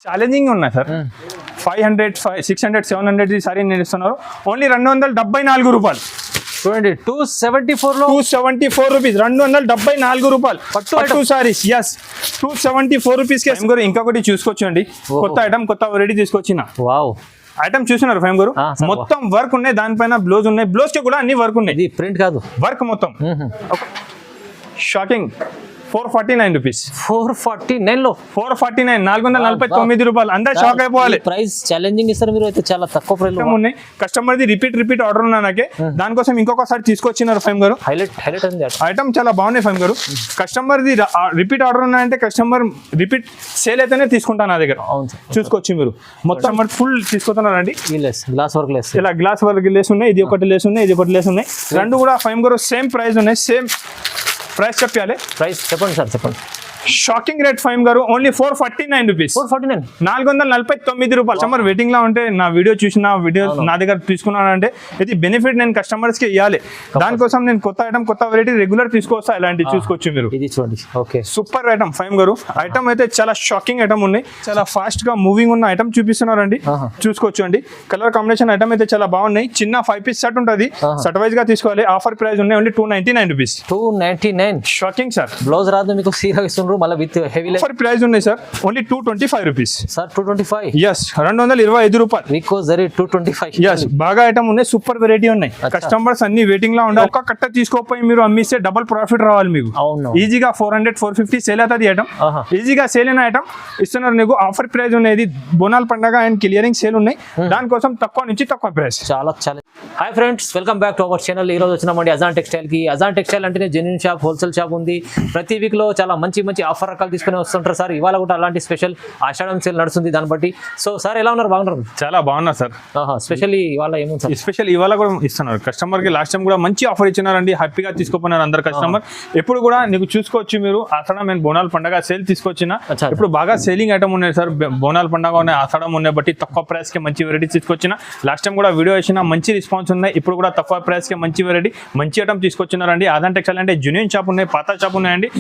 Challenging ఉన్నాయి sir. 500, 600, 700 sorry నేను ఇస్తున్నారు. ఓన్లీ 274 రూపాయలు. చూడండి 274 లో 274 రూపీస్, 274 రూపాయలు పట్టు సారీస్. ఎస్, 274 రూపీస్ కి ఫైమ్ గురు ఇంకొకటి చూసుకోవచ్చండి. కొత్త ఐటమ్, కొత్త వెరైటీ తీసుకొచ్చిన. వావ్, ఐటమ్ చూస్తున్నారు ఫైమ్ గురు, మొత్తం వర్క్ ఉన్నాయి, దానిపైన బ్లౌజ్ ఉన్నాయి, బ్లౌజ్ కి కూడా అన్ని వర్క్ ఉన్నాయి. ఇది ప్రింట్ కాదు, వర్క్ మొత్తం. Shocking 449 rupees. 449 లో 449, 449 రూపాయలు. అందరూ షాక్ అయిపోవాలి. ప్రైస్ ఛాలెంజింగ్ ఇస్తారు మీరు అయితే, చాలా తక్కువ ప్రైస్ లో ఉన్నాయి. కస్టమర్ ది రిపీట్ ఆర్డర్ ఉన్నా నాకే, దానికోసం ఇంకొకసారి తీసుకొచ్చినారు ఫైమ్ గారు. హైలైట్ ఉంది ఐటమ్ చాలా బాగున్నాయి ఫైమ్ గారు. కస్టమర్ ది రిపీట్ ఆర్డర్ ఉన్నాయంటే కస్టమర్ రిపీట్ సేల్ అయితేనే తీసుకుంటాను నా దగ్గర. చూసుకోవచ్చు మీరు, మొత్తం ఫుల్ తీసుకుంటున్నారండి. గ్లాస్ వర్క్ లేస్, ఇలా గ్లాస్ వర్క్ లేస్ ఉన్నాయి. ఇది ఒకటి లేస్ ఉన్నాయి, ఇది ఒకటి లేస్ ఉన్నాయి. రెండు కూడా ఫైమ్ గారు సేమ్ ప్రైస్ ఉన్నాయి. సేమ్ ప్రైస్ చెప్పాలి. ప్రైస్ చెప్పండి సార్, చెప్పండి. షాకింగ్ రేట్ ఫైమ్ గారు, ఓన్లీ 449 రూపీస్. 449 రూపాయలు. కస్టమర్ వెయిటింగ్ లో ఉంటే నా వీడియో చూసిన వీడియో నా దగ్గర తీసుకున్నానంటే ఇది బెనిఫిట్ నేను కస్టమర్స్ కి ఇవ్వాలి. దానికోసం నేను కొత్త ఐటమ్, కొత్త వెరైటీ రెగ్యులర్ తీసుకొస్తా. ఇలాంటివి చూసుకోవచ్చు మీరు. ఇది చూడండి, ఓకే, సూపర్ ఐటమ్ ఫైమ్ గారు. ఐటమ్ అయితే చాలా షాకింగ్ ఐటమ్ ఉన్నాయి. చాలా ఫాస్ట్ గా మూవింగ్ ఉన్న ఐటమ్ చూపిస్తున్నారండి. చూసుకోవచ్చు అండి. కలర్ కాంబినేషన్ ఐటమ్ అయితే చాలా బాగున్నాయి. చిన్న 5 పీస్ సెట్ ఉంటుంది. సెట్ వైజ్ గా తీసుకోవాలి. ఆఫర్ ప్రైస్ ఉన్నాయి only 299 rupees. 299. Shocking sir. Blouse రాదు మీకు, సీరా ఇస్తున్నారు మళ్ళీ విత్ హెవీ. ఆఫర్ ప్రైస్ ఉన్నాయి sir only 225 rupees. Sir 225. Yes, 225 రూపాయలు. మీకు జరీ 225. ఎస్, బాగా ఐటమ్ ఉన్నాయి, సూపర్ వెరైటీ ఉన్నాయి. కస్టమర్స్ అన్ని వెయిటింగ్ లో ఉండాలి. ఒక్క కట్ట తీసుకోపోయి మీరు అమ్మిస్తే డబుల్ ప్రాఫిట్ రావాలి మీకు. ఈజీగా 400, 450 సేల్ అవుతుంది ఐటమ్. ఈజీగా సేల్ అయిన ఐటమ్ ఇస్తున్నారు నీకు. ఆఫర్ ప్రైస్ ఉన్నాయి. బోనాల పండుగ అండ్ క్లియరింగ్ సేల్ ఉన్నాయి. దానికోసం తక్కువ నుంచి తక్కువ ప్రైస్. చాలా. Hi friends, welcome back to our channel. ఈ రోజు వచ్చినామండి అజాన్ టెక్స్టైల్ కి. అజాన్ టెక్స్టైల్ అంటేనే జెన్యూన్ షాప్, హోల్సేల్ షాప్ ఉంది. ప్రతి వీక్ లో చాలా మంచి ఆఫర్ రకాలు తీసుకుని వస్తుంటారు సార్. ఇవాళ కూడా అలాంటి స్పెషల్ ఆషాఢం సేల్ నడుస్తుంది, దాన్ని బట్టి. సో సార్ ఎలా ఉన్నారు? బాగున్నారు? చాలా బాగున్నారు సార్. స్పెషల్లీ ఇవాళ ఏముంది సార్? స్పెషల్ ఇవాళ కూడా ఇస్తున్నారు కస్టమర్ కి. లాస్ట్ టైం కూడా మంచి ఆఫర్ ఇచ్చినారండి. హ్యాపీగా తీసుకోపోయినారు అందరు కస్టమర్. ఎప్పుడు కూడా నీకు చూసుకోవచ్చు మీరు. ఆషాఢం నేను బోనాల పండుగ సేల్ తీసుకొచ్చిన. ఇప్పుడు బాగా సేలింగ్ ఐటమ్ ఉన్నాయి సార్. బోనాల పండుగ ఉన్నాయి, ఆషాఢం ఉన్నాయి, బట్టి తక్కువ ప్రైస్ కి మంచి వెరైటీ తీసుకొచ్చిన. లాస్ట్ టైం కూడా వీడియో వేసిన, మంచి రెస్పాన్స్ ఉన్నాయి. ఇప్పుడు కూడా తక్కువ ప్రైస్ కి మంచి వెరైటీ, మంచి ఐటమ్ తీసుకొచ్చినారండి. అజాన్ టెక్స్టైల్ అంటే జెన్యూన్ షాప్ ఉన్నాయి, పాత షాప్ ఉన్నాయండి.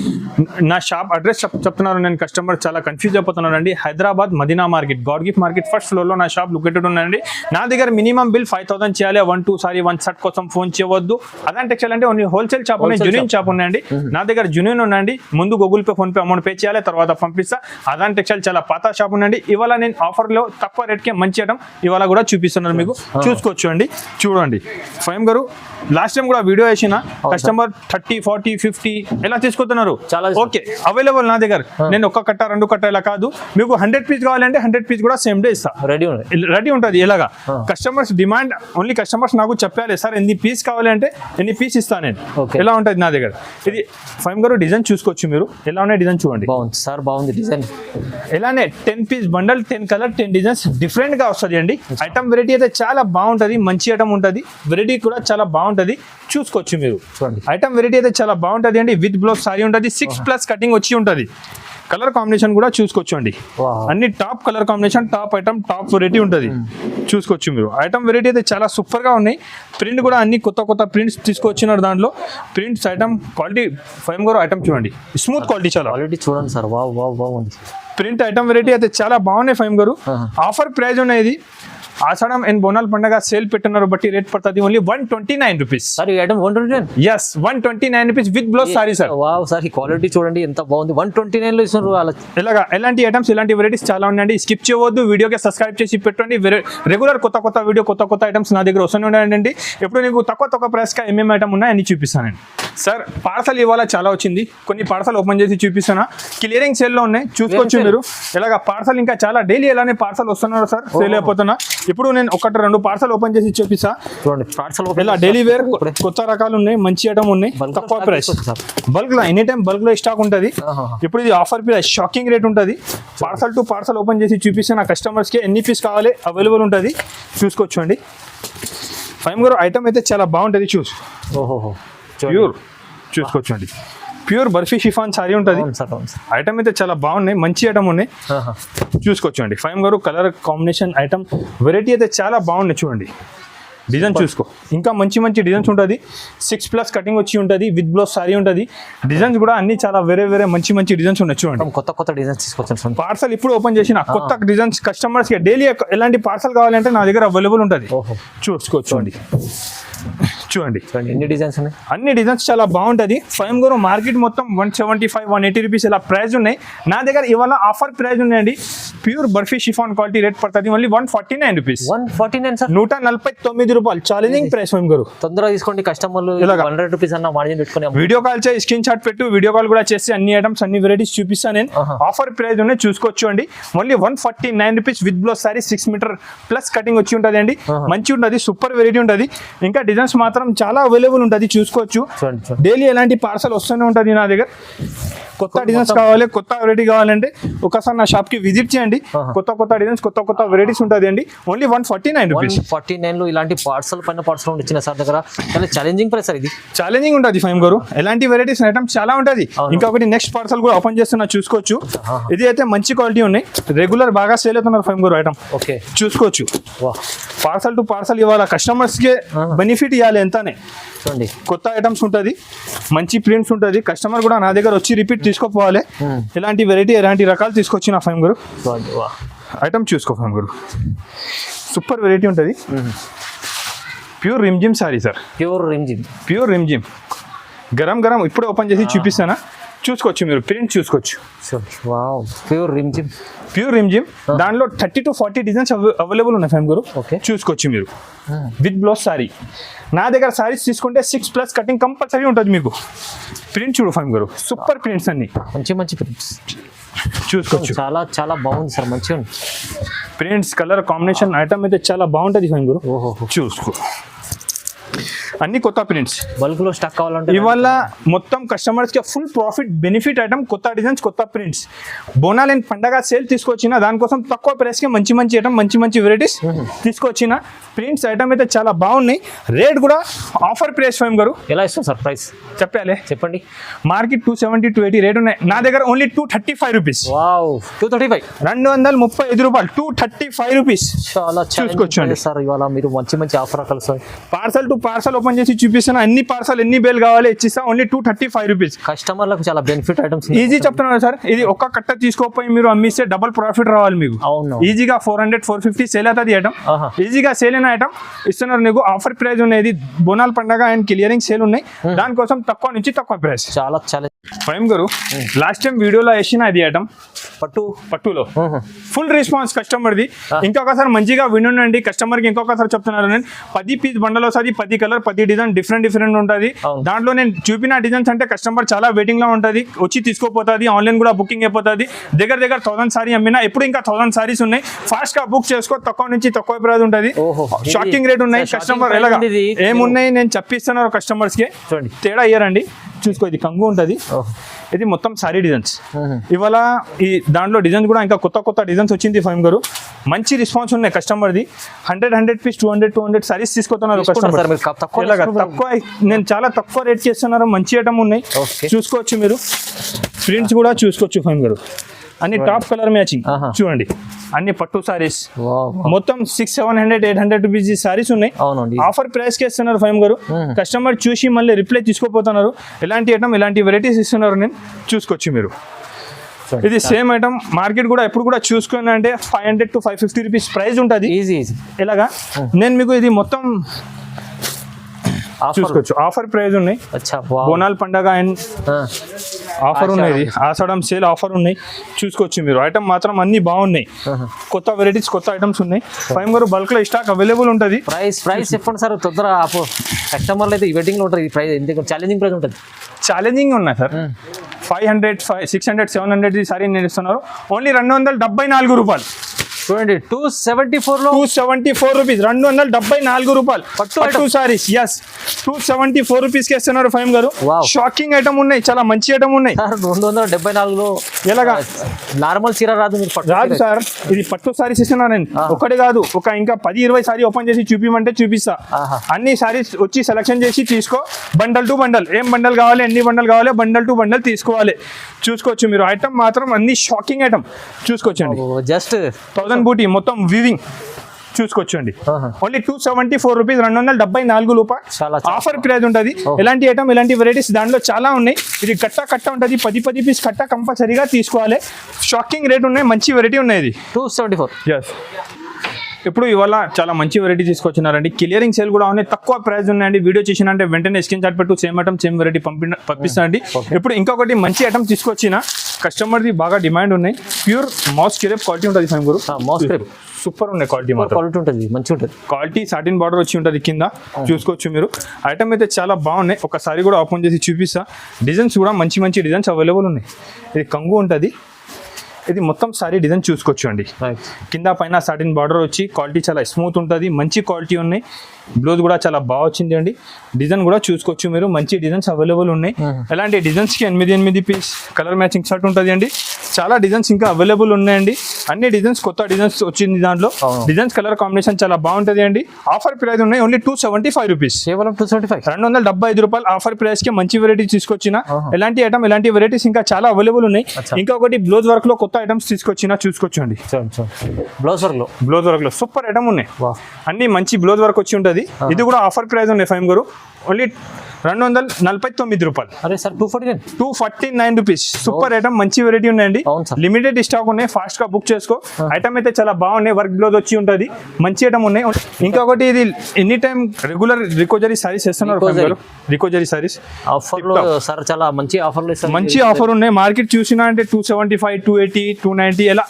నా షాప్ అడ్రస్ చెప్తున్నారు. నేను కస్టమర్ చాలా కన్ఫ్యూజ్ అయిపోతున్నానండి. Hyderabad Madina market, God gift market first floor లో నా షాప్ లొకేటెడ్ ఉన్నాయండి. నా దగ్గర మినిమం బిల్ 5000 చేయాలి. 1-2 సారీ 1 షర్ట్ కోసం ఫోన్ చేయవద్దు. అజాన్ టెక్స్టైల్ అంటే ఓన్లీ హోల్సేల్ షాప్ ఉన్నాయి, జెన్యూన్ షాప్ ఉన్నాయండి. నా దగ్గర జెన్యూన్ ఉన్నాయండి. ముందు Google pay, phone pay amount pay చేయాలి, తర్వాత పంపిస్తా. అజాన్ టెక్స్టైల్ చాలా పాత షాప్ ఉన్నాయండి. ఇవాళ నేను ఆఫర్ లో తక్కువ రేట్ కి మంచి ఐటమ్ ఇవాళ కూడా చూపిస్తున్నాను మీకు. చూసుకోవచ్చు అండి. చూడండి ఫైమ్ గారు, లాస్ట్ టైం కూడా వీడియో వేసిన కస్టమర్ 30, 40, 50 ఎలా తీసుకుంటున్నారు. ఓకే, అవైలబుల్ నా దగ్గర. నేను ఒక్క కట్ట, 2 కట్ట ఇలా కాదు. మీకు 100 పీస్ కావాలంటే 100 పీస్ కూడా సేమ్ డే ఇస్తా. రెడీ ఉంటుంది. ఇలాగా కస్టమర్స్ డిమాండ్ ఓన్లీ. కస్టమర్స్ నాకు చెప్పాలి సార్ ఎన్ని పీస్ కావాలంటే ఎన్ని పీస్ ఇస్తాను నేను. ఎలా ఉంటుంది నా దగ్గర. ఇది ఫైమ్ గారు డిజైన్ చూసుకోవచ్చు మీరు. ఎలా ఉన్నాయి డిజైన్ చూడండి. సార్ బాగుంది డిజైన్. ఇలానే 10 piece bundle, 10 colour, 10 designs different గా వస్తుంది అండి. ఐటమ్ వెరైటీ అయితే చాలా బాగుంటది. మంచి ఐటమ్ ఉంటుంది. వెరైటీ కూడా చాలా బాగుంటది. చూసుకోవచ్చు మీరు. చూడండి ఐటమ్ వెరైటీ అయితే చాలా బాగుంటది అండి. విత్ బ్లౌజ్ సారీ ఉంటుంది. 6+ కటింగ్ వచ్చి ఉంటుంది. కలర్ కాంబినేషన్ కూడా చూసుకోవచ్చు అండి. అన్ని top colour combination, top item, top variety ఉంటుంది. చూసుకోవచ్చు మీరు. ఐటమ్ వెరైటీ అయితే చాలా సూపర్ గా ఉన్నాయి. ప్రింట్ కూడా అన్ని కొత్త ప్రింట్స్ తీసుకొచ్చినారు. దాంట్లో ప్రింట్స్ ఐటమ్ క్వాలిటీ ఫైమ్ గారు ఐటమ్ చూడండి, స్మూత్ క్వాలిటీ చాలా. క్వాలిటీ చూడండి సార్. బాగుంది. ప్రింట్ ఐటమ్ వెరైటీ అయితే చాలా బాగున్నాయి ఫైమ్ గారు. ఆఫర్ ప్రైస్ ఉన్నాయి. ఆషాఢం అండ్ బోనాల పండుగ సేల్ పెట్టినారు, బట్టి రేట్ పడుతుంది ఓన్లీ 129 రూపీస్. సార్ ఈ item 129. Yes, 129 rupees with blouse sari sir. Wow sir, ఈ క్వాలిటీ చూడండి ఎంత బాగుంది. 129 లో ఇస్తున్నారు. ఇలాగా ఎలాంటి ఐటమ్స్, ఇలాంటి వెరైటీస్ చాలా ఉన్నాయండి. స్కిప్ చేయవద్దు. వీడియోకి సబ్స్క్రైబ్ చేసి పెట్టండి. రెగ్యులర్ కొత్త వీడియో, కొత్త ఐటమ్స్ నా దగ్గర వస్తూనే ఉన్నాయండి. ఎప్పుడు నీకు తక్కువ ప్రైస్ గా ఏమేమి ఐటమ్ ఉన్నాయి అన్ని చూపిస్తానండి. సార్ పార్సల్ ఇవాళ చాలా వచ్చింది. కొన్ని పార్సల్ ఓపెన్ చేసి చూపిస్తాను. క్లియరింగ్ సేల్ లో ఉన్నాయి. చూసుకోవచ్చు మీరు. ఇలాగా పార్సల్ ఇంకా చాలా డైలీ ఎలానే పార్సల్ వస్తున్నారు సార్. సేల్ అయిపోతున్నా. ఇప్పుడు నేను 1-2 పార్సల్ ఓపెన్ చేసి చూపిస్తా. పార్సల్ ఇలా డైలీ వేర్ కొత్త రకాలు ఉన్నాయి. మంచి ఐటమ్ ఉన్నాయి. తక్కువ ప్రైస్. బల్క్ లో ఎనీ టైం బల్క్ లో స్టాక్ ఉంటుంది. ఇప్పుడు ఇది ఆఫర్ ప్రైస్, షాకింగ్ రేట్ ఉంటుంది. పార్సల్ టు పార్సల్ ఓపెన్ చేసి చూపిస్తాను. కస్టమర్స్ కి ఎన్ని పీస్ కావాలి అవైలబుల్ ఉంటుంది. చూసుకోవచ్చు అండి. ఫైమ్ గారు ఐటమ్ అయితే చాలా బాగుంటుంది. ప్యూర్ చూసుకోవచ్చు అండి. ప్యూర్ బర్ఫీ షిఫాన్ సారీ ఉంటుంది. ఐటమ్ అయితే చాలా బాగున్నాయి. మంచి ఐటమ్ ఉన్నాయి. చూసుకోవచ్చు అండి. ఫైమ్ గారు కలర్ కాంబినేషన్ ఐటమ్ వెరైటీ అయితే చాలా బాగున్నాయి. చూడండి డిజైన్ చూసుకో, ఇంకా మంచి మంచి డిజైన్స్ ఉంటుంది. 6+ కటింగ్ వచ్చి ఉంటుంది, విత్ బ్లౌజ్ సారీ ఉంటుంది. డిజైన్స్ కూడా అన్ని చాలా వేరే మంచి మంచి డిజైన్స్ ఉన్నాయి. చూడండి కొత్త డిజైన్స్ తీసుకొచ్చాను. పార్సల్ ఇప్పుడు ఓపెన్ చేసిన కొత్త డిజైన్స్ కస్టమర్స్ కి డైలీ ఎలాంటి పార్సల్ కావాలంటే నా దగ్గర అవైలబుల్ ఉంటుంది. చూసుకోండి చూడండి ఎన్ని డిజైన్స్ ఉన్నాయి, అన్ని డిజైన్స్ చాలా బాగుంటుంది. ఫైమ్ గారు మార్కెట్ మొత్తం 175 180 రూపీస్ ఇలా ప్రైస్ ఉన్నాయి. నా దగ్గర ఇవాళ ఆఫర్ ప్రైస్ ఉన్నాయండి. Pure barfi chiffon quality rate పడుతుంది ఓన్లీ 149 రూపీస్. 149 సార్, 149 రూపాయలు ఛాలెంజింగ్ ప్రైస్. ఫైమ్ గారు తొందరగా తీసుకోండి, కస్టమర్లు 100 రూపీస్ అన్న మార్జిన్ పెట్టుకుని వీడియో కాల్ చేసి స్క్రీన్ షాట్ పెట్టు, వీడియో కాల్ కూడా చేసి అన్ని ఐటమ్స్ అన్ని వెరైటీస్ చూపిస్తాను నేను. ఆఫర్ ప్రైస్ ఉన్నాయి చూసుకోవచ్చు అండి. Only 149 rupees with blouse sari 6 metre plus cutting వచ్చి ఉంటుంది అండి. మంచి ఉంటుంది, సూపర్ వెరైటీ ఉంటుంది. ఇంకా డిజైన్స్ మాత్రం చాలా అవైలబుల్ ఉంటుంది చూసుకోవచ్చు. డైలీ ఎలాంటి పార్సల్ వస్తూనే ఉంటుంది నా దగ్గర. కొత్త డిజైన్స్ కావాలి, కొత్త వెరైటీ కావాలంటే ఒకసారి నా షాప్ కి విజిట్ చేయండి. కొత్త డిజైన్స్ కొత్త వెరైటీస్ ఉంటుంది అండి. Only 149 rupees. 149 లో ఇలాంటి పార్సల్ వచ్చిన సార్ దగ్గర చాలా ఛాలెంజింగ్ ప్రైస్. ఇది ఛాలెంజింగ్ ఉంటుంది ఫైమ్ గారు, ఎలాంటి వెరైటీస్ ఐటమ్స్ చాలా ఉంటుంది. ఇంకొకటి నెక్స్ట్ పార్సల్ కూడా ఓపెన్ చేస్తున్నా చూసుకోవచ్చు. ఇది అయితే మంచి క్వాలిటీ ఉన్నాయి, రెగ్యులర్ బాగా సేల్ అవుతున్నారు ఫైమ్ గారు ఐటమ్. ఓకే చూసుకోవచ్చు. పార్సల్ టు పార్సల్ ఇవాళ కస్టమర్స్ కి బెనిఫిట్ ఇవ్వాలి ఎంతనే. చూడండి కొత్త ఐటమ్స్ ఉంటుంది, మంచి ప్రింట్స్ ఉంటుంది. కస్టమర్ కూడా నా దగ్గర వచ్చి రిపీట్ తీసుకోపోవాలి. ఇలాంటి వెరైటీ ఎలాంటి రకాలు తీసుకొచ్చిన ఫైమ్ గారు ఐటమ్ చూసుకో ఫైమ్ గారు. సూపర్ వెరైటీ ఉంటుంది. Pure Rimjhim sorry sir, pure Rimjhim garam ఇప్పుడు ఓపెన్ చేసి చూపిస్తానా, చూసుకోవచ్చు మీరు. ప్రింట్ చూసుకోవచ్చు. ప్యూర్ రిమ్జిమ్ దాంట్లో 30 to 40 డిజైన్స్ అవైలబుల్ ఉన్నాయి ఫైమ్ గారు. చూసుకోవచ్చు మీరు. విత్ బ్లౌజ్ సారీ నా దగ్గర సారీస్ తీసుకుంటే 6+ కటింగ్ కంపల్సరీ ఉంటుంది మీకు. ప్రింట్ చూడు ఫైమ్ గారు, సూపర్ ప్రింట్స్ అన్ని మంచి ప్రింట్స్ చూసుకోవచ్చు. చాలా బాగుంది సార్, మంచిగా ఉంది ప్రింట్స్. కలర్ కాంబినేషన్ ఐటమ్ అయితే చాలా బాగుంటుంది ఫైమ్ గారు. చూసుకో అన్ని కొత్త ప్రింట్స్. బల్క్ లో స్టాక్ కావాలంటే ఇవాళ మొత్తం కస్టమర్స్ కి ఫుల్ ప్రాఫిట్ బెనిఫిట్ ఐటమ్, కొత్త డిజైన్స్ కొత్త ప్రింట్స్. బోనాలు అండ్ పండగ సేల్ తీసుకొచ్చిన దానికోసం తక్కువ ప్రైస్ కి మంచి ఐటమ్, మంచి వెరైటీస్ తీసుకొచ్చిన. ప్రింట్స్ ఐటమ్ అయితే చాలా బాగున్నాయి. రేట్ కూడా ఆఫర్ ప్రైస్ ఫైమ్ గారు. ఎలా ఇస్తాం సార్ ప్రైస్ చెప్పండి. మార్కెట్ 270 to 280 రేట్ ఉన్నాయి, నా దగ్గర ఓన్లీ 235 రూపీస్. 235 రూపాయలు, 235 రూపీస్. చాలా చూసుకోవచ్చు సార్. ఇవాళ మీరు మంచి ఆఫర్ కలిసి పార్సల్ టు పార్సల్ ఓపెన్ చేసి చూపిస్తాను. అన్ని పార్సల్ ఎన్ని బేల్ కావాలి ఇచ్చిస్తా. Only 235 rupees. కస్టమర్లకు చాలా బెనిఫిట్ ఐటమ్స్. ఈజీ చెప్తున్నాను సార్, ఇది ఒక్క కట్ట తీసుకోపోయి మీరు అమ్మిస్తే డబుల్ ప్రాఫిట్ రావాలి మీకు. ఈజీగా 400 450 సేల్ అవుతుంది ఐటమ్. ఈజీగా సేల్ అయిన ఐటమ్ ఇస్తున్నారు నీకు. ఆఫర్ ప్రైస్ ఉన్నాయి, బోనాల పండగ అండ్ క్లియరింగ్ సేల్ ఉన్నాయి. దానికోసం తక్కువ నుంచి తక్కువ ప్రైస్. చాలా ఫైమ్ గారు లాస్ట్ టైం వీడియోలో వేసిన ఇది ఐటమ్ పట్టులో ఫుల్ రెస్పాన్స్ కస్టమర్ది. ఇంకొకసారి మంచిగా వినండి. కస్టమర్కి ఇంకొకసారి చెప్తున్నారు, నేను 10 పీస్ బండల్ వస్తుంది, 10 కలర్ 10 డిజైన్ డిఫరెంట్ ఉంటుంది. దాంట్లో నేను చూపిన డిజైన్స్ అంటే కస్టమర్ చాలా వెయిటింగ్ లో ఉంటుంది, వచ్చి తీసుకోపోతుంది. ఆన్లైన్ కూడా బుకింగ్ అయిపోతుంది. దగ్గర 1000 సారీ అమ్మినా ఇప్పుడు ఇంకా 1000 సారీస్ ఉన్నాయి. ఫాస్ట్ గా బుక్ చేసుకో, తక్కువ నుంచి తక్కువ ప్రైస్ ఉంటుంది. షాకింగ్ రేట్ ఉన్నాయి. కస్టమర్ ఎలాగా ఏమున్నాయి నేను చెప్పిస్తున్నారు కస్టమర్స్ కి, తేడా అయ్యారండి. చూసుకో, ఇది కంగు ఉంటుంది, ఇది మొత్తం సారీ డిజైన్స్. ఇవాళ ఈ దాంట్లో డిజైన్స్ కూడా ఇంకా కొత్త డిజైన్స్ వచ్చింది ఫైమ్ గారు. మంచి రెస్పాన్స్ ఉన్నాయి కస్టమర్ది. 100 పీస్ 200 సారీస్ తీసుకుంటున్నారు కస్టమర్. తక్కువ నేను చాలా తక్కువ రేట్ చేస్తున్నారు. మంచి ఐటమ్ ఉన్నాయి చూసుకోవచ్చు మీరు. ప్రింట్స్ కూడా చూసుకోవచ్చు ఫైమ్ గారు. అన్ని టాప్ కలర్ మ్యాచింగ్ చూడండి. అన్ని పట్టు సారీస్ మొత్తం 600 800 రూపీస్ సారీస్ ఉన్నాయి. ఆఫర్ ప్రైస్ కి ఇస్తున్నారు ఫైమ్ గారు. కస్టమర్ చూసి మళ్ళీ రిప్లై తీసుకోపోతున్నారు. ఎలాంటి ఐటమ్ ఎలాంటి వెరైటీస్ ఇస్తున్నారు నేను చూసుకోవచ్చు మీరు. ఇది సేమ్ ఐటమ్ మార్కెట్ కూడా ఎప్పుడు కూడా చూసుకున్నా అంటే 500 to 550 రూపీస్ ప్రైస్ ఉంటుంది. ఎలాగా నేను మీకు ఇది మొత్తం చూసుకోవచ్చు. ఆఫర్ ప్రైస్ ఉన్నాయి. బోనాల్ పండగ అండ్ ఆఫర్ ఉన్నాయి, ఆషాఢం సేల్ ఆఫర్ ఉన్నాయి చూసుకోవచ్చు మీరు. ఐటమ్ మాత్రం అన్ని బాగున్నాయి, కొత్త వెరైటీస్ కొత్త ఐటమ్స్ ఉన్నాయి. ఫైమ్ గారు బల్క్ లో స్టాక్ అవైలబుల్ ఉంటుంది. ప్రైస్ చెప్పండి సార్ తొందర. కస్టమర్లు అయితే వెయిటింగ్ లో ఉంటారు. ఈ ప్రైస్ ఎందుకు ఛాలెంజింగ్ ప్రైస్ ఉంటుంది? ఛాలెంజింగ్ ఉన్నాయి సార్. 500 600 700 సారీ నేను ఇస్తున్నారు ఓన్లీ 274 రూపాయలు. చూడండి 274 రూపీస్, 274 రూపాయలు పట్టు సారీస్. ఎస్ 274 రూపీస్ కి ఇస్తున్నారు ఫైమ్ గారు. షాకింగ్ ఐటమ్ ఉన్నాయి, చాలా మంచి ఐటమ్ ఉన్నాయి. 274లో ఎలాగా నార్మల్ చీర రాదు సార్. ఇది పట్టు సారీస్ ఇస్తున్నారు నేను. ఒకటి కాదు, ఒక ఇంకా 10-20 సారీ ఓపెన్ చేసి చూపిమంటే చూపిస్తా. అన్ని సారీస్ వచ్చి సెలెక్షన్ చేసి తీసుకో. బండల్ టు బండల్, ఏం బండల్ కావాలి, ఎన్ని బండల్ కావాలి, బండల్ టు బండల్ తీసుకోవాలి చూసుకోవచ్చు మీరు. ఐటమ్ మాత్రం అన్ని షాకింగ్ ఐటమ్ చూసుకోవచ్చండి. జస్ట్ 1000 బూటీ మొత్తం వీవింగ్ చూసుకోవచ్చండి. ఓన్లీ 274 రూపీస్, 274 రూపాయలు చాలా ఆఫర్ ప్రైస్ ఉంటుంది. ఎలాంటి ఐటమ్ ఎలాంటి వెరైటీస్ దాంట్లో చాలా ఉన్నాయి. ఇది కట్ట ఉంటుంది, 10 పీస్ కట్ట కంపల్సరీగా తీసుకోవాలి. షాకింగ్ రేట్ ఉన్నాయి, మంచి వెరైటీ ఉన్నాయి. ఇది 274. ఎస్. ఇప్పుడు ఇవాళ చాలా మంచి వెరైటీ తీసుకొచ్చినారండి. క్లియరింగ్ సేల్ కూడా ఉన్నాయి, తక్కువ ప్రైస్ ఉన్నాయండి. వీడియో చేసినంటే వెంటనే స్క్రీన్ షాట్ పెట్టు, సేమ్ ఐటమ్ సేమ్ వెరైటీ పంపిస్తానండి. ఇప్పుడు ఇంకొకటి మంచి ఐటమ్ తీసుకొచ్చిన కస్టమర్ది బాగా డిమాండ్ ఉన్నాయి. ప్యూర్ మౌస్ క్రేప్ క్వాలిటీ ఉంటుంది ఫైమ్ గురు. మౌస్ క్రేప్ సూపర్ ఉన్నాయి, క్వాలిటీ మాత్రం క్వాలిటీ ఉంటుంది, మంచిగా ఉంటుంది. క్వాలిటీ సాటిన్ బార్డర్ వచ్చి ఉంటుంది కింద, చూసుకోవచ్చు మీరు. ఐటమ్ అయితే చాలా బాగున్నాయి. ఒకసారి కూడా ఓపెన్ చేసి చూపిస్తా. డిజైన్స్ కూడా మంచి మంచి డిజైన్స్ అవైలబుల్ ఉన్నాయి. ఇది కంగు ఉంటుంది, ఇది మొత్తం సారీ డిజైన్ చూసుకోవచ్చు అండి. కింద పైన సాటిన్ బార్డర్ వచ్చి క్వాలిటీ చాలా స్మూత్ ఉంటుంది, మంచి క్వాలిటీ ఉన్నాయి. బ్లౌజ్ కూడా చాలా బాగా వచ్చింది అండి. డిజైన్ కూడా చూసుకోవచ్చు మీరు, మంచి డిజైన్స్ అవైలబుల్ ఉన్నాయి. ఎలాంటి డిజైన్స్కి 8 పీస్ కలర్ మ్యాచింగ్ షర్ట్ ఉంటుంది అండి. చాలా డిజైన్స్ ఇంకా అవైలబుల్ ఉన్నాయండి. అన్ని డిజైన్స్ కొత్త డిజైన్స్ వచ్చింది దాంట్లో. డిజైన్స్ కలర్ కాంబినేషన్ చాలా బాగుంటుంది అండి. ఆఫర్ ప్రైస్ ఉన్నాయి ఓన్లీ 275 రూపీస్, కేవలం 275, 275 రూపాయలు ఆఫర్ ప్రైస్ కి మంచి వెరైటీ తీసుకొచ్చిన. ఎలాంటి ఐటమ్ ఎలాంటి వెరైటీస్ ఇంకా చాలా అవైలబుల్ ఉన్నాయి. ఇంకొకటి బ్లౌజ్ వర్క్ లో కొత్త ఐటమ్స్ తీసుకొచ్చిన, చూసుకోవచ్చు అండి. బ్లౌజ్ వర్క్ లో సూపర్ ఐటమ్ ఉన్నాయి. అన్ని మంచి బ్లౌజ్ వర్క్ వచ్చి ఉంటుంది. ఇది కూడా ఆఫర్ ప్రైస్ ఉన్నాయి ఫైమ్ గారు, ఓన్లీ 249 రూపాయలు. అరే సార్ 249 రూపీస్. సూపర్ ఐటమ్, మంచి వెరైటీ ఉన్నాయండి. లిమిటెడ్ స్టాక్ ఉన్నాయి, ఫాస్ట్ గా బుక్ చేసుకో. ఐటమ్ అయితే చాలా బాగున్నాయి, వర్క్ బ్లౌజ్ వచ్చి ఉంటుంది, మంచి ఐటమ్ ఉన్నాయి. ఇంకొకటి ఇది ఎనీ టైం రెగ్యులర్ రికోజరీ సారీస్ చేస్తున్నారు. రికోజరీ సారీస్ ఆఫర్ లో సార్ చాలా మంచి ఆఫర్లు ఇస్తారు. మంచి ఆఫర్ ఉన్నాయి. మార్కెట్ చూసినా అంటే 275, 280, 290 ఎలా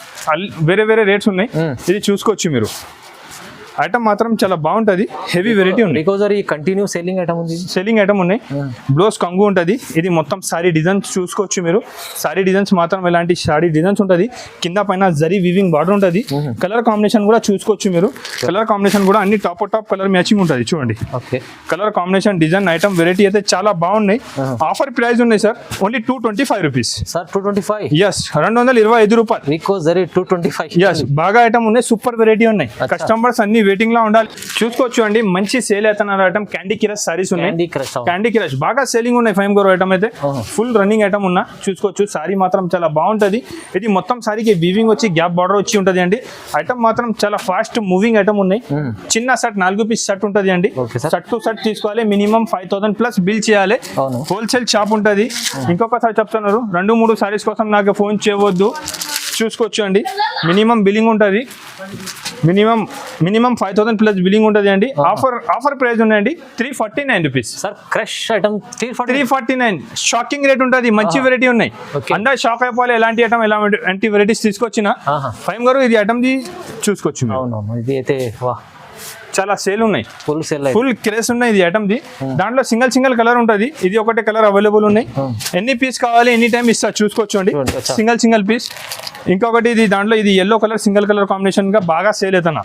వేరే వేరే రేట్స్ ఉన్నాయి. ఇది చూసుకోవచ్చు మీరు. ఐటమ్ మాత్రం చాలా బాగుంటుంది, హెవీ వెరైటీ ఉంది. రికోజరీ కంటిన్యూ సెల్లింగ్ ఐటమ్ ఉంది, సెల్లింగ్ ఐటమ్ ఉన్నాయి. బ్లౌజ్ కంగు ఉంటుంది. ఇది మొత్తం సారీ డిజైన్స్ చూసుకోవచ్చు మీరు. సారీ డిజైన్స్ మాత్రం ఇలాంటి సారీ డిజైన్స్ ఉంటుంది. కింద పైన జరీ వీవింగ్ బార్డర్ ఉంటుంది. కలర్ కాంబినేషన్ కూడా చూసుకోవచ్చు మీరు. కలర్ కాంబినేషన్ కూడా అన్ని టాప్ కలర్ మ్యాచింగ్ ఉంటుంది చూడండి. Colour combination design item variety అయితే చాలా బాగున్నాయి. ఆఫర్ ప్రైస్ ఉన్నాయి sir, only 225 rupees. Sir 225, yes, 225 రూపాయలు. రికోజరీ 225. ఎస్, బాగా ఐటమ్ ఉన్నాయి, సూపర్ వెరైటీ ఉన్నాయి. కస్టమర్స్ అన్ని వెయిటింగ్ లో ఉండాలి. చూసుకోవచ్చు అండి, మంచి సేల్ అవుతున్నారు ఐటమ్. క్యాండీ క్రష్ సారీస్ ఉన్నాయి. క్యాండీ క్రష్ బాగా సేలింగ్ ఉన్నాయి ఫైమ్ గోర్ ఐటమ్ అయితే. ఫుల్ రన్నింగ్ ఐటమ్ ఉన్నా చూసుకోవచ్చు. సారీ మాత్రం చాలా బాగుంటది. ఇది మొత్తం సారీకి వీవింగ్ వచ్చి గ్యాప్ బార్డర్ వచ్చి ఉంటది అండి. ఐటమ్ మాత్రం చాలా ఫాస్ట్ మూవింగ్ ఐటమ్ ఉన్నాయి. చిన్న షర్ట్ 4 పీస్ షర్ట్ ఉంటది అండి. షర్ట్ టు షర్ట్ తీసుకోవాలి, మినిమం 5000 ప్లస్ బిల్ చేయాలి. హోల్సేల్ షాప్ ఉంటది. ఇంకొకసారి చెప్తున్నారు, 2-3 సారీస్ కోసం నాకు ఫోన్ చేయవద్దు. చూసుకోవచ్చు అండి, మినిమం బిల్లింగ్ ఉంటుంది. మినిమం 5000 ప్లస్ బిల్లింగ్ ఉంటుంది అండి. ఆఫర్ ప్రైస్ ఉన్నాయండి 349 rupees. Sir crush item 349. Shocking rate ఉంటుంది, మంచి వెరైటీ ఉన్నాయి. అందరు షాక్ అయిపోవాలి ఎలాంటి ఐటమ్ ఎలాంటి వెరైటీస్ తీసుకొచ్చిన. ఫైమ్ గారు ఇది ఐటమ్ ది చూసుకోవచ్చు. ఇది అయితే చాలా సేల్ ఉన్నాయి, ఫుల్ క్రేజ్ ఉన్నాయి ఇది ఐటమ్ ది. దాంట్లో సింగిల్ కలర్ ఉంటుంది. ఇది ఒకటే కలర్ అవైలబుల్ ఉన్నాయి. ఎన్ని పీస్ కావాలి ఎనీ టైం ఇస్తా, చూసుకోవచ్చు అండి. Single piece. ఇంకొకటి ఇది దాంట్లో ఇది yellow colour single colour combination గా బాగా సేల్ అవుతున్నా.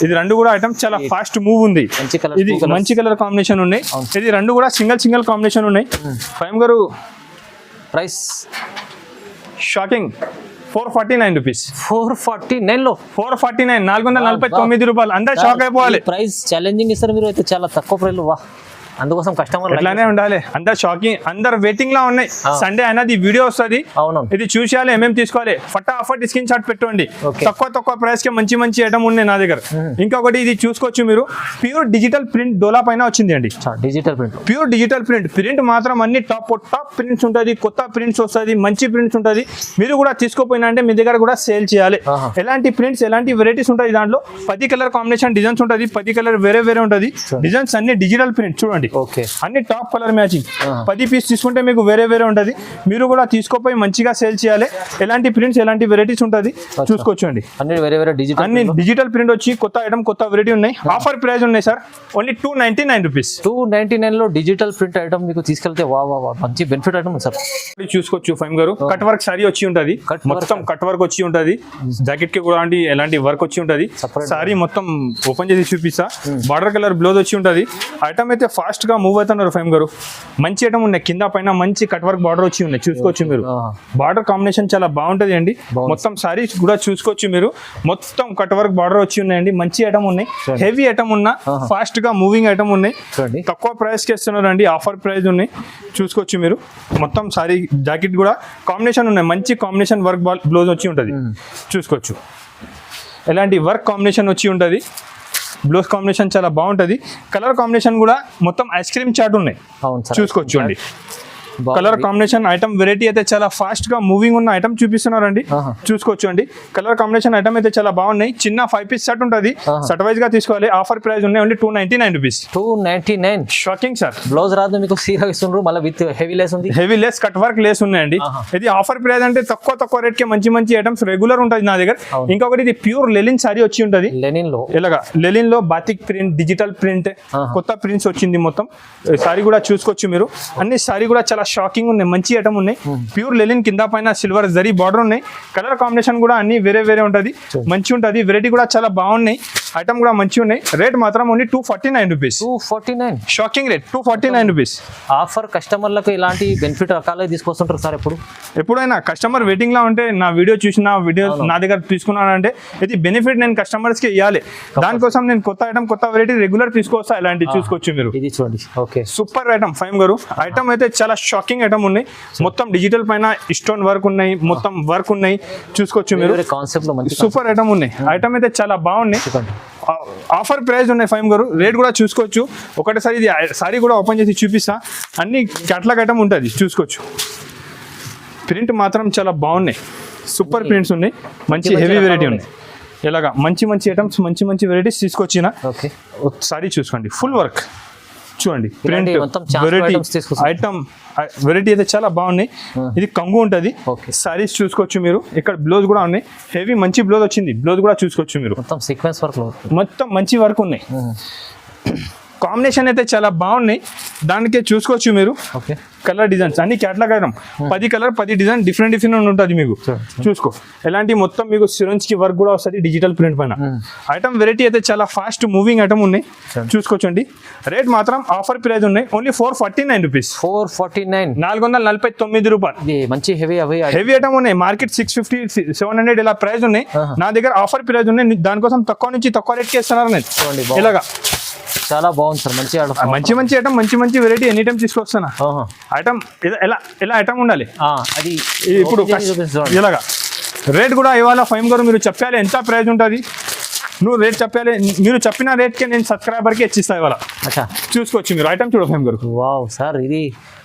ఇది రెండు కూడా ఐటమ్ చాలా ఫాస్ట్ మూవ్ ఉంది. ఇది మంచి కలర్ కాంబినేషన్ ఉన్నాయి. ఇది రెండు కూడా సింగిల్ కాంబినేషన్ ఉన్నాయి. ఫైమ్ గారు ప్రైస్ షాకింగ్ 449 రూపీస్. 449 లో 449, 449 రూపాయలు. అందరు షాక్ అయిపోవాలి. ప్రైస్ ఛాలెంజింగ్ ఇస్తారు మీరు అయితే, చాలా తక్కువ ప్రైస్ లో. వా, అందుకోసం కస్టమర్ ఇట్లానే ఉండాలి. అందరు షాకింగ్, అందరు వెయిటింగ్ లో ఉన్నాయి. సండే అనేది వీడియో వస్తుంది, ఇది చూసేయాలి, ఏమేమి తీసుకోవాలి. ఫటాఫట్ స్క్రీన్ షాట్ పెట్టండి. తక్కువ ప్రైస్ కి మంచి ఐటమ్ ఉన్నాయి నా దగ్గర. ఇంకొకటి ఇది చూసుకోవచ్చు మీరు, ప్యూర్ డిజిటల్ ప్రింట్ డోలా పైన వచ్చింది అండి. ప్యూర్ డిజిటల్ ప్రింట్ మాత్రం అన్ని టాప్ ప్రింట్స్ ఉంటుంది. కొత్త ప్రింట్స్ వస్తుంది, మంచి ప్రింట్స్ ఉంటుంది. మీరు కూడా తీసుకోపోయినా అంటే మీ దగ్గర కూడా సేల్ చేయాలి. ఎలాంటి ప్రింట్స్ ఎలాంటి వెరైటీస్ ఉంటాయి దాంట్లో. 10 కలర్ కాంబినేషన్ డిజైన్స్ ఉంటుంది. 10 కలర్ వేరే ఉంటుంది. డిజైన్స్ అన్ని డిజిటల్ ప్రింట్ చూడండి. అన్ని టాప్ కలర్ మ్యాచింగ్. 10 పీస్ తీసుకుంటే మీకు వేరే ఉంటది. మీరు కూడా తీసుకోపోయి మంచిగా సేల్ చేయాలి. ఎలాంటి ప్రింట్స్ ఎలాంటి వెరైటీస్ ఉంటుంది చూసుకోవచ్చు అండి. అన్ని డిజిటల్ ప్రింట్ వచ్చి కొత్త ఐటమ్ కొత్త వెరైటీ ఉన్నాయి. ఆఫర్ ప్రైస్ ఉన్నాయి సార్, ఓన్లీ 299 రూపీస్. 299 లో డిజిటల్ ప్రింట్ ఐటమ్ మీకు తీసుకెళ్తే వా మంచి బెనిఫిట్ ఐటమ్ సార్. చూసుకోవచ్చు ఫైమ్ గారు, కట్ వర్క్ సారీ వచ్చి ఉంటది. మొత్తం కట్ వర్క్ వచ్చి ఉంటది. జాకెట్ కి కూడా ఎలాంటి వర్క్ వచ్చి ఉంటది. సారీ మొత్తం ఓపెన్ చేసి చూపిస్తా. బార్డర్ కలర్ బ్లౌజ్ వచ్చి ఉంటది. ఐటమ్ అయితే ఫాస్ట్ గా మూవ్ అవుతున్నారు ఫైమ్ గారు. మంచి ఐటమ్ ఉన్నాయి. కింద పైన మంచి కట్ వర్క్ బార్డర్ వచ్చి ఉన్నాయి. చూసుకోవచ్చు మీరు. బార్డర్ కాంబినేషన్ చాలా బాగుంటది అండి. మొత్తం సారీస్ కూడా చూసుకోవచ్చు మీరు. మొత్తం కట్ వర్క్ బార్డర్ వచ్చి ఉన్నాయండి. మంచి ఐటమ్ ఉన్నాయి. హెవీ ఐటమ్ ఉన్నా, ఫాస్ట్ గా మూవింగ్ ఐటమ్ ఉన్నాయి. తక్కువ ప్రైస్ కి ఇస్తున్నారు అండి. ఆఫర్ ప్రైస్ ఉన్నాయి చూసుకోవచ్చు మీరు. మొత్తం సారీ జాకెట్ కూడా కాంబినేషన్ ఉన్నాయి. మంచి కాంబినేషన్ వర్క్ బ్లౌజ్ వచ్చి ఉంటది చూసుకోవచ్చు. ఎలాంటి వర్క్ కాంబినేషన్ వచ్చి ఉంటుంది. బ్లౌజ్ కాంబినేషన్ చాలా బాగుంటుంది. కలర్ కాంబినేషన్ కూడా మొత్తం ఐస్ క్రీమ్ చాట్ ఉన్నాయి, అవును సార్. చూసుకోవచ్చు అండి. కలర్ కాంబినేషన్ ఐటమ్ వెరైటీ అయితే చాలా ఫాస్ట్ గా మూవింగ్ ఉన్న ఐటమ్ చూపిస్తున్నారండి, చూసుకోవచ్చు అండి. కలర్ కాంబినేషన్ ఐటమ్ అయితే చాలా బాగున్నాయి. చిన్న 5 పీస్ సెట్ ఉంటుంది, సెట్ వైజ్ గా తీసుకోవాలి. ఆఫర్ ప్రైస్ ఉన్నాయి only 299 rupees. 299. Shocking sir. Blouse రాదు మీకు, సీరా ఇస్తుండ్రు, మళ్ళీ విత్ హెవీ లేస్ ఉంది. Heavy Lay's cut work lace ఉన్నాయండి. ఇది ఆఫర్ ప్రైస్ అంటే తక్కువ రేట్ కి మంచి ఐటమ్స్ రెగ్యులర్ ఉంటుంది నా దగ్గర. ఇంకొకటి ఇది ప్యూర్ లెలిన్ సారీ వచ్చి ఉంటుంది, లెనిన్ లో. ఇలాగా లెలిన్ లో బాతిక్ ప్రింట్, డిజిటల్ ప్రింట్, కొత్త ప్రింట్స్ వచ్చింది మొత్తం. సారీ కూడా చూసుకోవచ్చు మీరు. అన్ని సారీ కూడా చాలా షాకింగ్ ఉన్నాయి, మంచి ఐటమ్ ఉన్నాయి. ప్యూర్ లెలిన్ కింద పైన సిల్వర్ జరీ బార్డర్ ఉన్నాయి. కలర్ కాంబినేషన్ కూడా అన్ని వేరే ఉంటుంది, మంచి ఉంటుంది. వెరైటీ కూడా చాలా బాగున్నాయి, ఐటమ్ కూడా మంచి ఉన్నాయి. రేట్ మాత్రం only 249 rupees. 249 shocking rate, 249 rupees. Offer కస్టమర్లకు ఇలాంటి బెనిఫిట్ రకాలుగా తీసుకొస్తుంటారు సార్. ఎప్పుడైనా కస్టమర్ వెయిటింగ్ లా ఉంటే నా వీడియో చూసిన వీడియో నా దగ్గర తీసుకున్నానంటే ఇది బెనిఫిట్ నేను కస్టమర్స్ కి ఇవ్వాలి. దానికోసం నేను కొత్త ఐటమ్ కొత్త వెరైటీ రెగ్యులర్ తీసుకొస్తా. ఇలాంటి చూసుకోవచ్చు మీరు. ఇది చూడండి, ఓకే, సూపర్ ఐటమ్ ఫైమ్ గారు. ఐటమ్ అయితే చాలా షాకింగ్ ఐటమ్ ఉన్నాయి. మొత్తం డిజిటల్ పైన స్టోన్ వర్క్ ఉన్నాయి, మొత్తం వర్క్ ఉన్నాయి, చూసుకోవచ్చు మీరు. కాన్సెప్ట్ లో మంచి సూపర్ ఐటమ్ ఉన్నాయి. ఐటమ్ అయితే చాలా బాగున్నాయి. ఆఫర్ ప్రైస్ ఉన్నాయి ఫైమ్ గారు. రేట్ కూడా చూసుకోవచ్చు. ఒకటేసారి ఇది సారీ కూడా ఓపెన్ చేసి చూపిస్తా. అన్ని క్యాటలాగ్ ఐటమ్ ఉంటుంది, చూసుకోవచ్చు. ప్రింట్ మాత్రం చాలా బాగున్నాయి, సూపర్ ప్రింట్స్ ఉన్నాయి, మంచి హెవీ వెరైటీ ఉన్నాయి. ఇలాగా మంచి ఐటమ్స్, మంచి వెరైటీస్ తీసుకొచ్చిన. సారీ చూసుకోండి, ఫుల్ వర్క్ చూడండి. ప్రింట్ వెరైటీ ఐటమ్ వెరైటీ అయితే చాలా బాగున్నాయి. ఇది కంగు ఉంటుంది. సారీస్ చూసుకోవచ్చు మీరు. ఇక్కడ బ్లౌజ్ కూడా ఉన్నాయి, హెవీ మంచి బ్లౌజ్ వచ్చింది. బ్లౌజ్ కూడా చూసుకోవచ్చు మీరు. మొత్తం సీక్వెన్స్ వర్క్, మొత్తం మంచి వర్క్ ఉన్నాయి. కాంబినేషన్ అయితే చాలా బాగున్నాయి, దానికే చూసుకోవచ్చు మీరు. కలర్ డిజైన్స్ అన్ని catalogue item, 10 colour 10 design different ఉంటుంది మీకు. చూసుకో, ఎలాంటి మొత్తం మీకు సిరంజ్ కి వర్క్ కూడా వస్తుంది డిజిటల్ ప్రింట్ పైన. ఐటమ్ వెరైటీ అయితే చాలా ఫాస్ట్ మూవింగ్ ఐటమ్ ఉన్నాయి, చూసుకోవచ్చండి. రేట్ మాత్రం ఆఫర్ ప్రైస్ ఉన్నాయి ఓన్లీ 449 రూపీస్. 449, 449 రూపాయలు. మంచి హెవీ ఐటమ్ ఉన్నాయి. మార్కెట్ 650 700 ఇలా ప్రైస్ ఉన్నాయి. నా దగ్గర ఆఫర్ ప్రైస్ ఉన్నాయి. దానికోసం తక్కువ నుంచి తక్కువ రేట్ కి ఇస్తున్నారు నేను. ఇలాగా చాలా బాగుంది సార్. మంచి ఐటమ్, మంచి వెరైటీ ఎనీ టైం తీసుకొస్తానా. ఐటమ్ ఎలా ఐటమ్ ఉండాలి. అది ఇప్పుడు ఇలాగా రేట్ కూడా ఇవాళ ఫైమ్ గారు మీరు చెప్పాలి ఎంత ప్రైస్ ఉంటుంది. నువ్వు రేట్ చెప్పాలి, మీరు చెప్పిన రేట్కే నేను సబ్స్క్రైబర్కి ఇచ్చిస్తా ఇవాళ. చూసుకోవచ్చు మీరు. ఐటమ్ చూడ ఫైమ్ గారు. వావ్ సార్, ఇది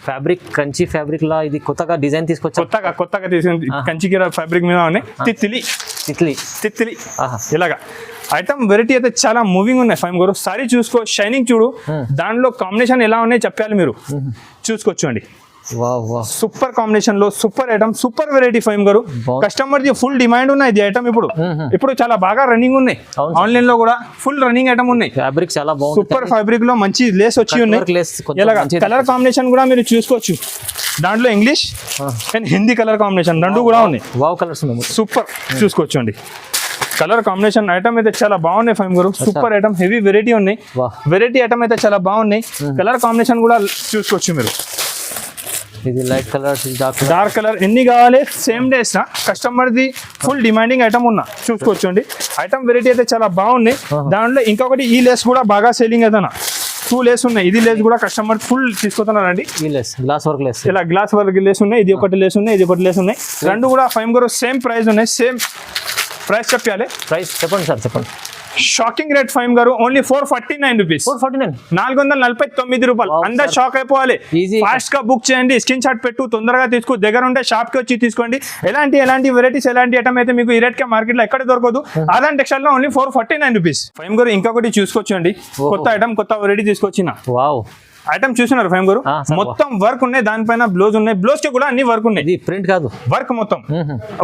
ఫ్యాబ్రిక్ కంచి ఫ్యాబ్రిక్ లా ఇది కొత్తగా డిజైన్ తీసుకొచ్చి కొత్తగా తీసుకుంది. కంచి ఫ్యాబ్రిక్ మీద ఉన్నాయి. తిత్తిలి ఇలాగా ఐటమ్ వెరైటీ అయితే చాలా మూవింగ్ ఉన్నాయి ఫైమ్ గారు. సారీ చూసుకో, షైనింగ్ చూడు, దానిలో కాంబినేషన్ ఎలా ఉన్నాయి చెప్పాలి మీరు. చూసుకోవచ్చు అండి. సూపర్ కాంబినేషన్ లో సూపర్ ఐటమ్, సూపర్ వెరైటీ ఫైమ్ గారు. కస్టమర్ ది ఫుల్ డిమాండ్ ఉన్నాయి ఇది ఐటమ్. ఇప్పుడు చాలా బాగా రన్నింగ్ ఉన్నాయి. ఆన్లైన్ లో కూడా ఫుల్ రన్నింగ్ ఐటమ్ ఉన్నాయి. ఫ్యాబ్రిక్ చాలా బాగుంది. సూపర్ ఫ్యాబ్రిక్ లో మంచి లేస్ వచ్చి ఉన్నాయి. కలర్ కాంబినేషన్ కూడా మీరు చూసుకోవచ్చు. దాంట్లో English and Hindi colour combination రెండు కూడా ఉన్నాయి. సూపర్ చూసుకోవచ్చు అండి. కలర్ కాంబినేషన్ ఐటమ్ అయితే చాలా బాగున్నాయి ఫైమ్ గారు. సూపర్ ఐటమ్, హెవీ వెరైటీ ఉన్నాయి. వెరైటీ ఐటమ్ అయితే చాలా బాగున్నాయి. కలర్ కాంబినేషన్ కూడా చూసుకోవచ్చు మీరు. ఇది లైట్ కలర్, డార్క్ కలర్ ఎన్ని కావాలి same days customer the full demanding item ఉన్నా చూసుకోవచ్చు అండి. ఐటమ్ వెరైటీ అయితే చాలా బాగున్నాయి. దాంట్లో ఇంకొకటి ఈ లేస్ కూడా బాగా సేలింగ్ అవుతున్నా. 2 లేస్ ఉన్నాయి. ఇది లేస్ కూడా కస్టమర్ ఫుల్ తీసుకుతున్నారండి. గ్లాస్ వర్క్ లేస్, ఇలా గ్లాస్ వర్క్ లేస్ ఉన్నాయి. ఇది ఒకటి లేస్ ఉన్నాయి, ఇది ఒకటి లేస్ ఉన్నాయి. రెండు కూడా ఫైమ్ గారు సేమ్ ప్రైస్ ఉన్నాయి. సేమ్ ప్రైస్ చెప్పాలి. ప్రైస్ చెప్పండి సార్, చెప్పండి. షాకింగ్ రేట్ ఫైమ్ గారు ఓన్లీ 449 రూపీస్. 449 రూపాయలు. అందరు షాక్ అయిపోవాలి. ఫాస్ట్ గా బుక్ చేయండి, స్క్రీన్ షాట్ పెట్టు, తొందరగా తీసుకో. దగ్గర ఉంటే షాప్ కి వచ్చి తీసుకోండి. ఎలాంటి వెరైటీస్, ఎలాంటి ఐటమ్ అయితే మీకు ఈ రేట్ కి మార్కెట్ లో ఎక్కడ దొరకదు. ఆదాన్ టెక్స్టైల్ లో ఓన్లీ 449 రూపీస్. ఫైమ్ గారు ఇంకొకటి చూసుకోవచ్చండి. కొత్త ఐటమ్, కొత్త వెరైటీ తీసుకొచ్చిన. ఐటమ్ చూస్తున్నారు ఫైమ్ గారు. మొత్తం వర్క్ ఉన్నాయి, దానిపైన బ్లౌజ్ ఉన్నాయి. బ్లౌజ్ కి కూడా అన్ని వర్క్ ఉన్నాయి. ప్రింట్ కాదు, వర్క్ మొత్తం.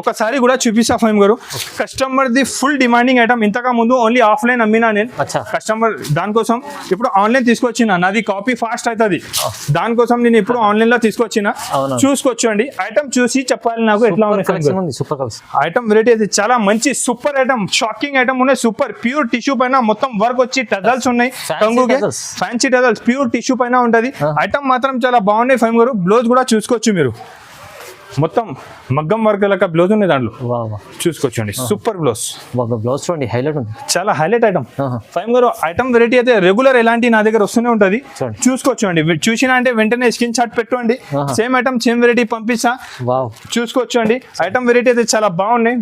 ఒకసారి కూడా చూపిస్తా ఫైమ్ గారు. Customer the full demanding item. ఇంతగా ముందు ఓన్లీ ఆఫ్లైన్ అమ్మినా నేను. కస్టమర్ దానికోసం ఇప్పుడు ఆన్లైన్ తీసుకొచ్చిన. నాది కాపీ ఫాస్ట్ అవుతుంది, దానికోసం నేను ఇప్పుడు ఆన్లైన్ లో తీసుకొచ్చిన. చూసుకోవచ్చండి. ఐటమ్ చూసి చెప్పాలి నాకు ఎట్లా ఉంది. ఐటమ్ వెరైటీ అయితే చాలా మంచి సూపర్ ఐటమ్, షాకింగ్ ఐటమ్ ఉన్నాయి. సూపర్ ప్యూర్ టిష్యూ పైన మొత్తం వర్క్ వచ్చి టజల్స్ ఉన్నాయి. ఫ్యాన్సీ టజల్స్ ప్యూర్ టిష్యూ పైన ఉంటది. ఐటమ్ మాత్రం చాలా బాగున్నాయి ఫైమ్ గారు. బ్లౌజ్ కూడా చూసుకోవచ్చు మీరు. మొత్తం మగ్గం వర్క్ లెక్క బ్లౌజ్ ఉంది దాంట్లో వావ్ చూసుకోవచ్చండి సూపర్ బ్లౌజ్ బ్లౌజ్ చూడండి హైలైట్ ఉంది చాలా హైలైట్ ఐటమ్ ఫైమ్ గారు ఐటమ్ వెరైటీ అయితే రెగ్యులర్ ఎలాంటి నా దగ్గర వస్తూనే ఉంటది చూడండి. చూసుకోవచ్చండి చూసినా అంటే వెంటనే స్క్రీన్ షాట్ పెట్టుకోండి సేమ్ ఐటమ్ సేమ్ వెరైటీ పంపిస్తా వావ్ చూసుకోవచ్చండి ఐటమ్ వెరైటీ అయితే చాలా బాగున్నాయి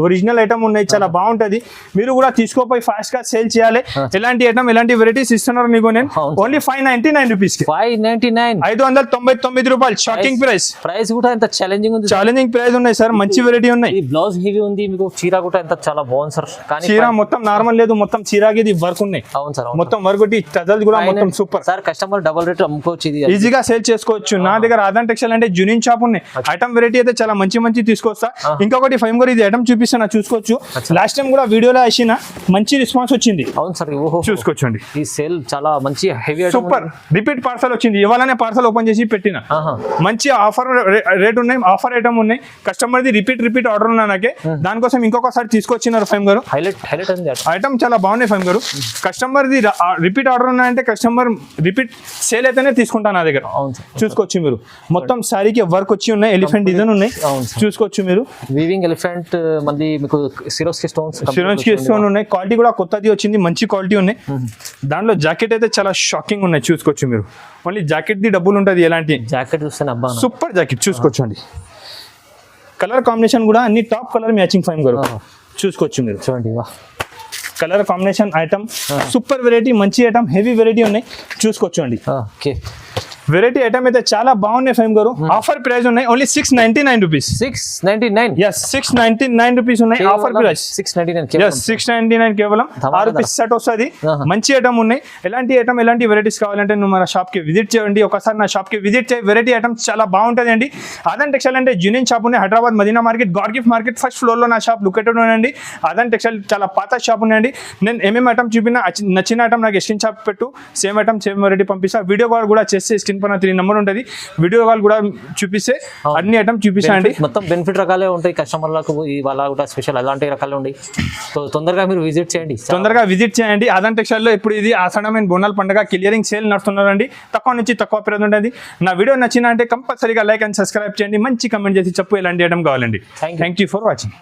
ఒరిజినల్ ఐటమ్ ఉన్నాయి చాలా బాగుంటది మీరు కూడా తీసుకోపోయి ఫాస్ట్ గా సేల్ చేయాలి ఎలాంటి ఐటమ్ ఎలాంటి వెరైటీస్ ఇస్తున్నారు నీకు నేను ఓన్లీ 599 రూపీస్ కి 599 599 రూపాయలు షాకింగ్ ప్రైస్ ప్రైస్ కూడా ఎంత ఛాలెంజింగ్ ఉంది ఛాలెంజింగ్ ప్రైస్ ఉన్నాయి సార్ మంచి వెరైటీ ఉన్నాయి ఈ బ్లౌజ్ హెవీ ఉంది మీకు చీర కూడా ఎంత చాలా బాగుంది సార్ కానీ చీర మొత్తం నార్మల్ లేదు మొత్తం చీరాకి వర్క్ ఉన్నాయి అవును సార్ మొత్తం వర్క్ టజల్స్ కూడా మొత్తం super sir customer double rate అమ్ముకోవచ్చు ఇది ఈజీగా సేల్ చేసుకోవచ్చు నా దగ్గర ఆదాన్ టెక్స్టైల్ అంటే జూనియర్ షాప్ ఉన్నాయి ఐటమ్ వెరైటీ అయితే చాలా మంచి తీసుకొస్తా ఇంకొకటి ఫైమ్ కూడా ఇది ఐటమ్ చూపిస్తున్నా చూసుకోవచ్చు లాస్ట్ టైం కూడా వీడియోలో వేసిన మంచి రెస్పాన్స్ వచ్చింది అవును సార్ ఓహో చూసుకోవచ్చండి ఈ సేల్ చాలా మంచి హెవీ సూపర్ రిపీట్ పార్సల్ వచ్చింది ఇవాళనే పార్సల్ ఓపెన్ చేసి పెట్టిన మంచి ఆఫర్ రేట్ ఉన్నాయి ఆఫర్ ఐటమ్ ఉన్నాయి కస్టమర్ ది రిపీట్ ఆర్డర్ ఉన్నా నాకే దానికోసం ఇంకొకసారి తీసుకొచ్చినారు ఫైమ్ గారు హైలైట్ ఉంది ఐటమ్ చాలా బాగున్నాయి ఫైమ్ గారు కస్టమర్ ది రిపీట్ ఆర్డర్ ఉన్నాయంటే కస్టమర్ రిపీట్ సేల్ అయితేనే తీసుకుంటా నా దగ్గర చూసుకోవచ్చు మీరు మొత్తం శారీకి వర్క్ వచ్చి ఉన్నాయి ఎలిఫెంట్ డిజైన్ ఉన్నాయి చూసుకోవచ్చు మీరు వీవింగ్ ఎలిఫెంట్ మళ్ళీ మీకు సిరోస్కి స్టోన్ ఉన్నాయి క్వాలిటీ కూడా కొత్తది వచ్చింది మంచి క్వాలిటీ ఉన్నాయి దాంట్లో జాకెట్ అయితే చాలా షాకింగ్ ఉన్నాయి చూసుకోవచ్చు మీరు ఓన్లీ జాకెట్ ది డబ్బులు ఉంటుంది ఎలాంటి జాకెట్ చూస్తే అబ్బా సూపర్ జాకెట్ చూసుకోవచ్చు అండి కలర్ కాంబినేషన్ కూడా అన్ని టాప్ కలర్ మ్యాచింగ్ ఫైమ్ గారు చూసుకోవచ్చు మీరు చూడండి colour combination item super variety మంచి ఐటమ్ హెవీ వెరైటీ ఉన్నాయి చూసుకోవచ్చు అండి ఓకే వెరైటీ ఐటమ్ అయితే చాలా బాగున్నాయి ఫైమ్ గారు ఆఫర్ ప్రైస్ ఉన్నాయి ఓన్లీ 699 రూపీస్ 699 yes 699 రూపీస్ ఉన్నాయి ఆఫర్ ప్రైస్ 699 yes 699 కేవలం 6 రూపీస్ సెట్ వస్తుంది మంచి ఐటమ్ ఉన్నాయి ఎలాంటి వెరైటీస్ కావాలంటే నువ్వు మన షాప్ కి విజిట్ చేయండి ఒకసారి నా షాప్ కి విజిట్ చేయి వెరైటీ ఐటమ్స్ చాలా బాగుంటుంది అండి ఆదాన్ టెక్స్టైల్ అంటే జూనియర్ షాప్ ఉన్నాయి Hyderabad Madina market God gift market first floor లో నా షాప్ లొకేటెడ్ ఉందండి ఆదాన్ టెక్స్టైల్ చాలా పాత షాప్ ఉన్నాయండి నేను ఏమేమి ఐటమ్ చూపినా నచ్చిన ఐటమ్ నాకు స్క్రీన్ షాట్ పెట్టు సేమ్ ఐటమ్ సేమ్ వెరైటీ పంపిస్తా వీడియో కాల్ కూడా చేస్తే స్క్రీన్ పైన 3 నెంబర్ ఉంటుంది వీడియో కాల్ కూడా చూపిస్తే అన్ని ఐటమ్ చూపిస్తాండి మొత్తం బెనిఫిట్ రకాలే ఉంటాయి కస్టమర్లకు వాళ్ళ కూడా స్పెషల్ అలాంటి రకాలు ఉంటాయి సో తొందరగా మీరు విజిట్ చేయండి ఆదాన్ టెక్స్టైల్ లో ఇప్పుడు ఇది ఆషాఢమైన బోనాల పండుగ క్లియరింగ్ సేల్ నడుస్తున్నారండి తక్కువ నుంచి తక్కువ ప్రైస్ ఉంటుంది నా వీడియో నచ్చిన అంటే కంపల్సరీగా లైక్ అండ్ సబ్స్క్రైబ్ చేయండి మంచి కమెంట్ చేసి చెప్పు ఎలాంటి ఐటమ్ కావాలండి థ్యాంక్ యూ ఫర్ వాచింగ్